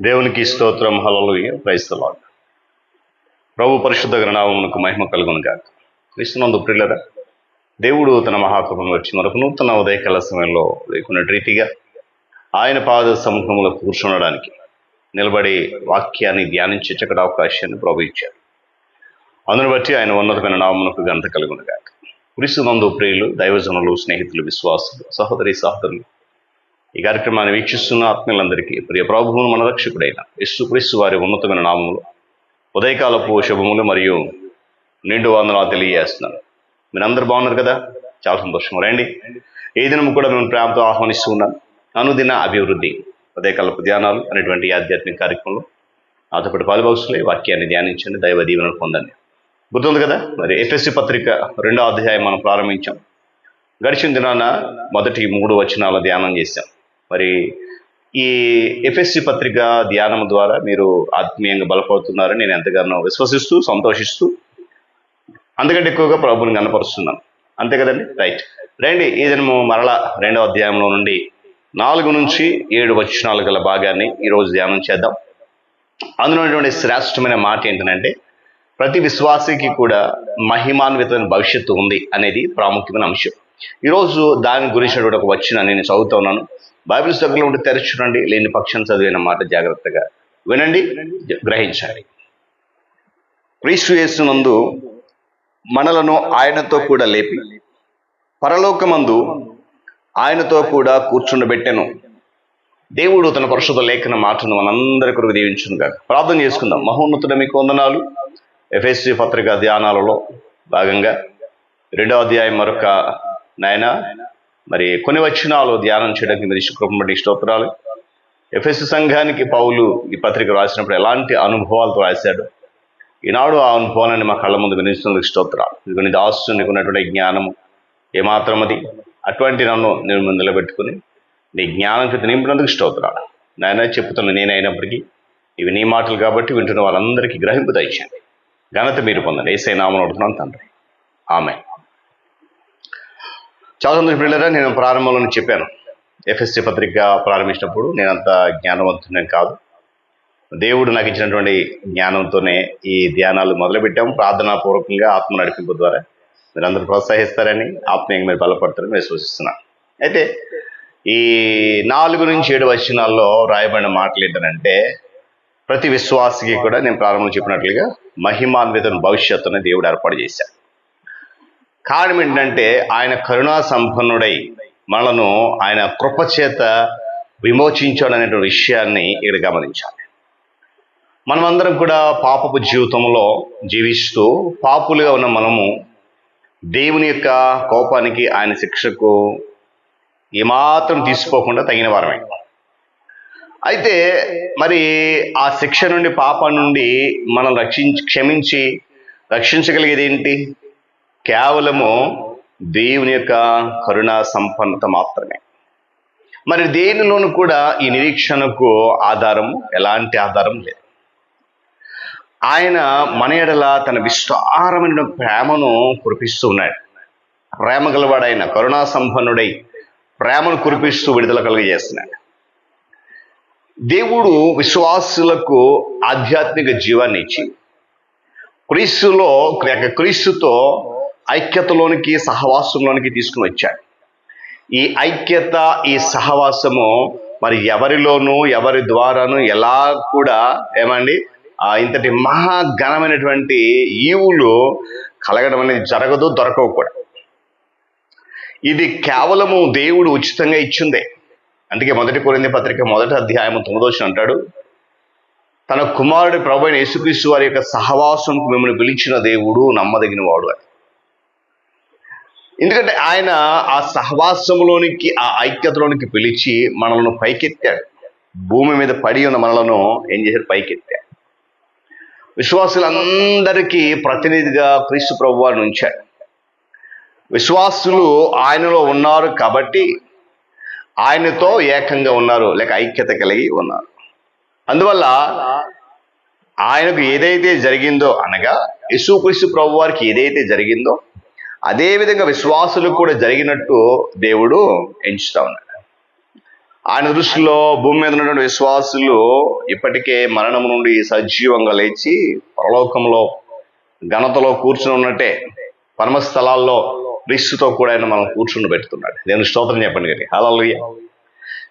దేవునికి స్తోత్రం. Hallelujah. Praise the lord. ప్రభు పరిశుద్ధ నామమునకు మహిమ కలుగును గాక. క్రీస్తునందు ప్రియులారా, దేవుడు తన మహాకృపను వచ్చి మరొక నూతన ఉదయకాల సమయంలో లేకున్న రీతిగా ఆయన పాద సముఖంలో కూర్చునడానికి నిలబడి వాక్యాన్ని ధ్యానించే చక్కటి అవకాశాన్ని ప్రభు ఇచ్చారు. అందును బట్టి ఆయన ఉన్నతమైన నామమునకు ఘనత కలుగును గాక. క్రీస్తునందు ప్రియులు, దైవజనులు, స్నేహితులు, విశ్వాసులు, సహోదరి సహోదరులు, ఈ కార్యక్రమాన్ని వీక్షిస్తున్న ఆత్మీయులందరికీ ప్రియ ప్రభువును మన రక్షకుడైన యేసుక్రీస్తు వారి ఉన్నతమైన నామములు ఉదయకాలపు శుభములు మరియు నిండు వందనాలు తెలియజేస్తున్నాను. మీరందరూ బాగున్నారు కదా? చాలా సంతోషం. రండి, ఏ దినము కూడా మేము ప్రేమతో ఆహ్వానిస్తూ ఉన్నాను. అనుదిన అభివృద్ధి ఉదయకాలపు ధ్యానాలు అనేటువంటి ఆధ్యాత్మిక కార్యక్రమంలో నాతో పాటు పాలుభాగస్తులే వాక్యాన్ని ధ్యానించండి, దైవ దీవెనలు పొందండి. గుర్తుంది కదా, మరి ఎఫెసీ పత్రిక 2వ అధ్యాయం మనం ప్రారంభించాం. గడిచిన దినాన మొదటి 3 వచనాల ధ్యానం చేశాం. మరి ఈ ఎఫెసీ పత్రిక ధ్యానం ద్వారా మీరు ఆత్మీయంగా బలపడుతున్నారని నేను ఎంతగానో విశ్వసిస్తూ సంతోషిస్తూ అంతకంటే ఎక్కువగా ప్రభువుని కనపరుస్తున్నాను. అంతే కదండి? రైట్. రండి, ఈ దినము మరలా 2వ అధ్యాయంలో నుండి 4 నుంచి 7 వచనాలు గల భాగాన్ని ఈరోజు ధ్యానం చేద్దాం. అందులో శ్రేష్టమైన మాట ఏంటంటే, ప్రతి విశ్వాసికి కూడా మహిమాన్వితమైన భవిష్యత్తు ఉంది అనేది ప్రాముఖ్యమైన అంశం. ఈరోజు దాని గురించినటువంటి ఒక వచనాన్ని నేను చదువుతా ఉన్నాను. బైబిల్స్ దగ్గరలో ఉంటే తెరచి చూడండి, లేని పక్షం చదివిన మాట జాగ్రత్తగా వినండి, గ్రహించండి. క్రీస్తు యేసునందు మనలను ఆయనతో కూడా లేపి పరలోకమందు ఆయనతో కూడా కూర్చుండబెట్టెను. దేవుడు తన పరిశుద్ధ లేఖన మాటను మనందరి కొరకు దీవించును గాక. ప్రార్థన చేసుకుందాం. మహోన్నతుడ మీకు వందనాలు. ఎఫెసీ పత్రిక ధ్యానాలలో భాగంగా 2వ అధ్యాయం మరొక నాయన మరి కొన్ని వచనాలు ధ్యానం చేయడానికి మీరు కృపను బట్టి స్తోత్రాలు. ఎఫెసీ సంఘానికి పౌలు ఈ పత్రిక రాసినప్పుడు ఎలాంటి అనుభవాలతో రాశాడు, ఈనాడు ఆ అనుభవాన్ని మా కళ్ళ ముందు వినిస్తున్నందుకు స్తోత్రాలు. ఇదిగో నీ దాసు నీకు ఉన్నటువంటి జ్ఞానము ఏమాత్రం అది అటువంటి నన్ను నేను నిలబెట్టుకుని నీ జ్ఞానం చేత నింపినందుకు స్తోత్రాలు. నాయన చెప్తున్న నేనైనప్పటికీ ఇవి నీ మాటలు కాబట్టి వింటున్న వాళ్ళందరికీ గ్రహింపు దయచేయండి. ఘనత మీరు పొందండి. యేసయ్య నామమున అడుగుతున్నాను తండ్రి, ఆమేన్. చాలా సంతోషం పిల్లరా. నేను ప్రారంభంలో చెప్పాను, ఎఫెసీ పత్రిక ప్రారంభించినప్పుడు నేనంత జ్ఞానవంతుని కాదు. దేవుడు నాకు ఇచ్చినటువంటి జ్ఞానంతోనే ఈ ధ్యానాలు మొదలుపెట్టాము. ప్రార్థనాపూర్వకంగా ఆత్మ నడిపింపు ద్వారా మీరందరూ ప్రోత్సహిస్తారని, ఆత్మీయంగా మీరు బలపడతారని విశ్వసిస్తున్నాను. అయితే ఈ 4 నుంచి 7 వచనాల్లో రాయబడిన మాటలు ఏంటంటే, ప్రతి విశ్వాసికి కూడా నేను ప్రారంభంలో చెప్పినట్లుగా మహిమాన్విత భవిష్యత్తుని దేవుడు ఏర్పాటు చేశాడు. కారణం ఏంటంటే, ఆయన కరుణా సంపన్నుడై మనలను ఆయన కృపచేత విమోచించాడు అనే విషయాన్ని ఇక్కడ గమనించాలి. మనమందరం కూడా పాపపు జీవితంలో జీవిస్తూ పాపులుగా ఉన్న మనము దేవుని యొక్క కోపానికి, ఆయన శిక్షకు ఏమాత్రం తీసుకోకుండా తగిన వారమే. అయితే మరి ఆ శిక్ష నుండి, పాపం నుండి మనం క్షమించి రక్షించగలిగేది ఏంటి? కేవలము దేవుని యొక్క కరుణా సంపన్నత మాత్రమే. మరి దేనిలోనూ కూడా ఈ నిరీక్షణకు ఆధారము, ఎలాంటి ఆధారం లేదు. ఆయన మన ఎడల తన విస్తారమైన ప్రేమను కురిపిస్తూ ఉన్నాడు. ప్రేమ గలవాడైన కరుణా సంపన్నుడై ప్రేమను కురిపిస్తూ విడుదల కలుగజేస్తున్నాడు. దేవుడు విశ్వాసులకు ఆధ్యాత్మిక జీవాన్ని ఇచ్చి క్రీస్తుతో ఐక్యతలోనికి, సహవాసంలోనికి తీసుకుని వచ్చాడు. ఈ ఐక్యత, ఈ సహవాసము మరి ఎవరిలోనూ, ఎవరి ద్వారాను ఎలా కూడా ఇంతటి మహాఘనమైనటువంటి ఈవులు కలగడం అనేది జరగదు, దొరకవు కూడా. ఇది కేవలము దేవుడు ఉచితంగా ఇచ్చిందే. అందుకే 1 కొరింథీ పత్రిక 1వ అధ్యాయం 9వ వచనం అంటాడు, తన కుమారుడి ప్రభు అయిన యేసుక్రీస్తు వారి యొక్క సహవాసంకు మిమ్మల్ని పిలిచిన దేవుడు నమ్మదగిన వాడు అని. ఎందుకంటే ఆయన ఆ సహవాసంలోనికి, ఆ ఐక్యతలోనికి పిలిచి మనలను పైకెత్తాడు. భూమి మీద పడి ఉన్న మనలను ఏం చేశాడు? పైకెత్తాడు. విశ్వాసులందరికీ ప్రతినిధిగా క్రీస్తు ప్రభు వారిని ఉంచాడు. విశ్వాసులు ఆయనలో ఉన్నారు కాబట్టి ఆయనతో ఏకంగా ఉన్నారు, లేక ఐక్యత కలిగి ఉన్నారు. అందువల్ల ఆయనకు ఏదైతే జరిగిందో, అనగా యేసుక్రీస్తు ప్రభు వారికి ఏదైతే జరిగిందో అదే విధంగా విశ్వాసులకు కూడా జరిగినట్టు దేవుడు ఎంచుతా ఉన్నాడు. ఆయన దృష్టిలో భూమి మీద ఉన్నటువంటి విశ్వాసులు ఇప్పటికే మరణం నుండి సజీవంగా లేచి పరలోకంలో ఘనతలో కూర్చుని ఉన్నట్టే పరమ స్థలాల్లో క్రీస్తుతో కూడా ఆయన మనం కూర్చుని పెడుతున్నాడు. నేను స్తోత్రం చెప్పండి కానీ హల్లెలూయా.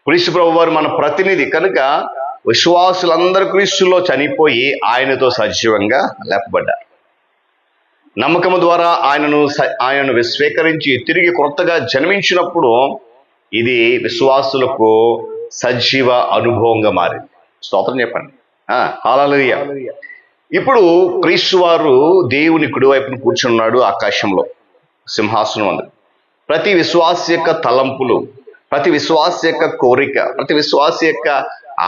క్రీస్తు ప్రభు వారు మన ప్రతినిధి కనుక విశ్వాసులందరూ క్రీస్తులో చనిపోయి ఆయనతో సజీవంగా లేపబడ్డారు. నమ్మకము ద్వారా ఆయనను స్వీకరించి తిరిగి కొత్తగా జన్మించినప్పుడు ఇది విశ్వాసులకు సజీవ అనుభవంగా మారింది. స్తోత్రం చెప్పండి హల్లెలూయా. ఇప్పుడు క్రీస్తు వారు దేవుని కుడివైపున కూర్చున్నాడు ఆకాశంలో సింహాసనం ఉంది. ప్రతి విశ్వాస యొక్క తలంపులు, ప్రతి విశ్వాస యొక్క కోరిక, ప్రతి విశ్వాస యొక్క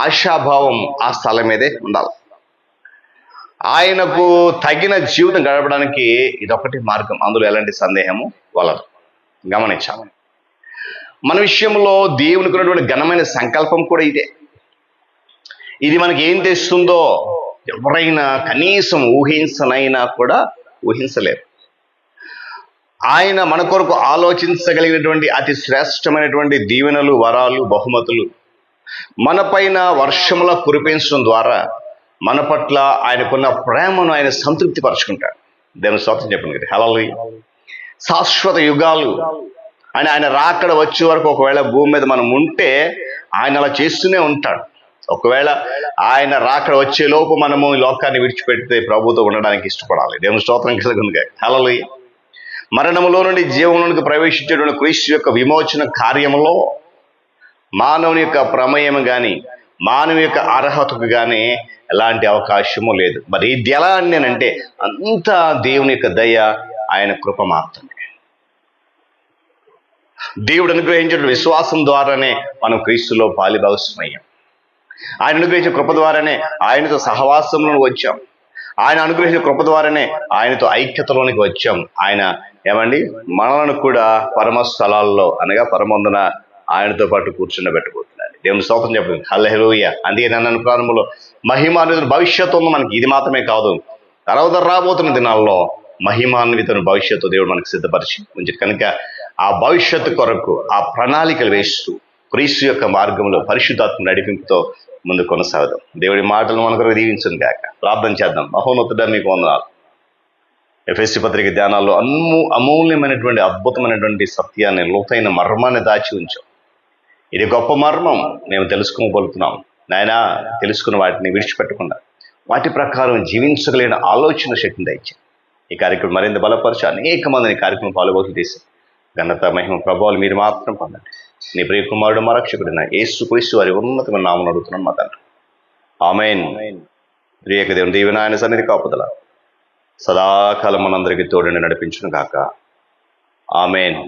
ఆశాభావం ఆ స్థలం మీదే ఉండాలి. ఆయనకు తగిన జీవితం గడపడానికి ఇదొకటి మార్గం, అందులో ఎలాంటి సందేహము వలదు. గమనించాలి. మన విషయంలో దేవునికి ఉన్నటువంటి ఘనమైన సంకల్పం కూడా ఇదే. ఇది మనకి ఏం తెస్తుందో ఎవరైనా కనీసం ఊహించనైనా కూడా ఊహించలేరు. ఆయన మన కొరకు ఆలోచించగలిగినటువంటి అతి శ్రేష్టమైనటువంటి దీవెనలు, వరాలు, బహుమతులు మన పైన వర్షములా కురిపించడం ద్వారా మన పట్ల ఆయనకున్న ప్రేమను ఆయన సంతృప్తి పరుచుకుంటాడు. దేవుని స్తోత్రం చెప్పండి హల్లెలూయా. శాశ్వత యుగాలు ఆయన రాకడ వచ్చే వరకు ఒకవేళ భూమి మీద మనం ఉంటే ఆయన అలా చేస్తూనే ఉంటాడు. ఒకవేళ ఆయన రాకడ వచ్చే లోపు మనము ఈ లోకాన్ని విడిచిపెడితే ప్రభుతో ఉండడానికి ఇష్టపడాలి. దేవుని స్తోత్రం కలుగునుగా హల్లెలూయా. మరణములో నుండి జీవంలోనికి ప్రవేశించేటువంటి క్రీస్తు యొక్క విమోచన కార్యములో మానవుని యొక్క ప్రమేయం కానీ మానవుని యొక్క అర్హతకు కానీ ఎలాంటి అవకాశము లేదు. మరి ఇది ఎలా అంటే అంతా దేవుని యొక్క దయ, ఆయన కృప మాత్రమే. దేవుడు అనుగ్రహించిన విశ్వాసం ద్వారానే మనం క్రీస్తులో పాలిభాగస్మయ్యాం. ఆయన అనుగ్రహించిన కృప ద్వారానే ఆయనతో సహవాసంలోకి వచ్చాం. ఆయన అనుగ్రహించిన కృప ద్వారానే ఆయనతో ఐక్యతలోనికి వచ్చాం. ఆయన మనలను కూడా పరమ స్థలాల్లో అనగా పరమందున ఆయనతో పాటు కూర్చుండబెట్టబోతున్నాడు. దేవుని స్తోత్రం చెప్పండి హల్లెలూయా. అందుకే నన్ను ప్రారంభంలో మహిమాన్విత భవిష్యత్తు ఉంది మనకి. ఇది మాత్రమే కాదు, తర్వాత రాబోతున్న దినాల్లో మహిమాన్విత భవిష్యత్తు దేవుడు మనకు సిద్ధపరిచి ఉంచి కనుక ఆ భవిష్యత్తు కొరకు ఆ ప్రణాళికలు వేస్తూ క్రీస్తు యొక్క మార్గంలో పరిశుద్ధాత్మ నడిపింపుతో ముందు కొనసాగుదాం. దేవుడి మాటలు మన కొరకు దీవించును గాక. ప్రార్థన చేద్దాం. మహోన్నతుడా మీకు వందనాలు. ఎఫెసీ పత్రిక ధ్యానాల్లో అమూల్యమైనటువంటి అద్భుతమైనటువంటి సత్యాన్ని, లోతైన మర్మాన్ని దాచి ఉంచాం. ఇది గొప్ప మర్మం, మేము తెలుసుకోగలుగుతున్నాం నాయనా. తెలుసుకున్న వాటిని విడిచిపెట్టకుండా వాటి ప్రకారం జీవించగలిగిన ఆలోచన శక్తిని దయచేయండి. ఈ కార్యక్రమం మరింత బలపరిచి అనేక మందిని కార్యక్రమం పాల్గొని చేసి ఘనత, మహిమ, ప్రభావాలు మీరు మాత్రం పొందండి. నీ ప్రియ కుమారుడు మా రక్షకుడిన యేసుక్రీస్తు వారి ఉన్నతమైన నామమున అడుగుతున్నాను మా తండ్రి. ఆమేన్. త్రియేక దేవుని దీవెన, ఆయన సన్నిధి కాపుదల సదాకాలం మనందరికీ తోడుని నడిపించును గాక. ఆమేన్.